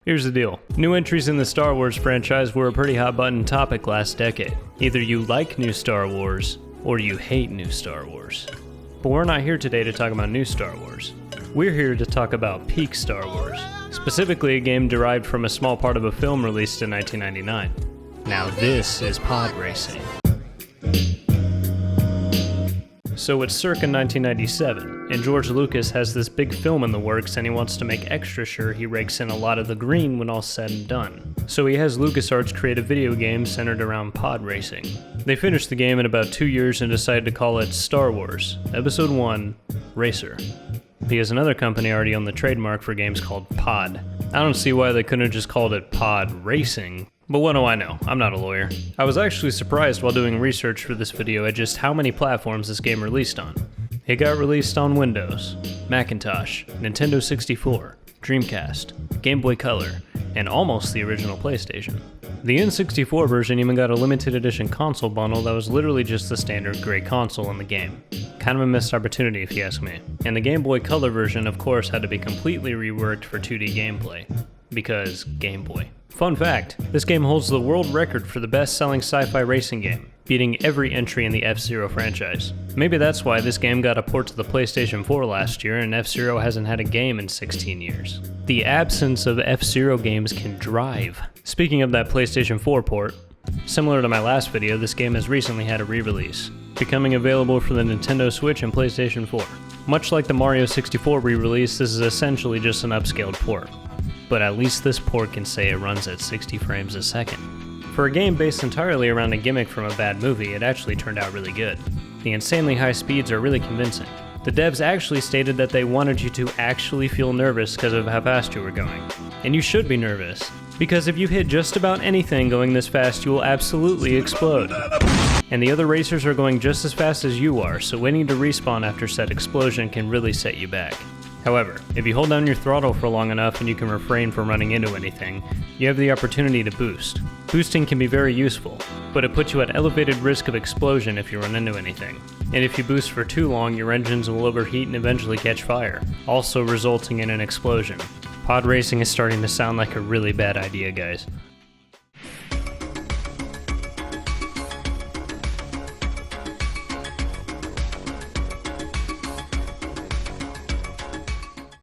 Here's the deal. New entries in the Star Wars franchise were a pretty hot button topic last decade. Either you like new Star Wars, or you hate new Star Wars. But we're not here today to talk about new Star Wars. We're here to talk about peak Star Wars, specifically a game derived from a small part of a film released in 1999. Now this is pod racing. So it's circa 1997, and George Lucas has this big film in the works and he wants to make extra sure he rakes in a lot of the green when all's said and done. So he has LucasArts create a video game centered around pod racing. They finished the game in about 2 years and decided to call it Star Wars, Episode 1, Racer. Because another company already owned the trademark for games called Pod. I don't see why they couldn't have just called it Pod Racing. But what do I know? I'm not a lawyer. I was actually surprised while doing research for this video at just how many platforms this game released on. It got released on Windows, Macintosh, Nintendo 64, Dreamcast, Game Boy Color, and almost the original PlayStation. The N64 version even got a limited edition console bundle that was literally just the standard gray console in the game. Kind of a missed opportunity if you ask me. And the Game Boy Color version of course had to be completely reworked for 2D gameplay. Because Game Boy. Fun fact, this game holds the world record for the best-selling sci-fi racing game, beating every entry in the F-Zero franchise. Maybe that's why this game got a port to the PlayStation 4 last year and F-Zero hasn't had a game in 16 years. The absence of F-Zero games can drive. Speaking of that PlayStation 4 port, similar to my last video, this game has recently had a re-release, becoming available for the Nintendo Switch and PlayStation 4. Much like the Mario 64 re-release, this is essentially just an upscaled port. But at least this port can say it runs at 60 frames a second. For a game based entirely around a gimmick from a bad movie, it actually turned out really good. The insanely high speeds are really convincing. The devs actually stated that they wanted you to actually feel nervous because of how fast you were going. And you should be nervous, because if you hit just about anything going this fast, you will absolutely explode. And the other racers are going just as fast as you are, so waiting to respawn after said explosion can really set you back. However, if you hold down your throttle for long enough and you can refrain from running into anything, you have the opportunity to boost. Boosting can be very useful, but it puts you at elevated risk of explosion if you run into anything. And if you boost for too long, your engines will overheat and eventually catch fire, also resulting in an explosion. Pod racing is starting to sound like a really bad idea, guys.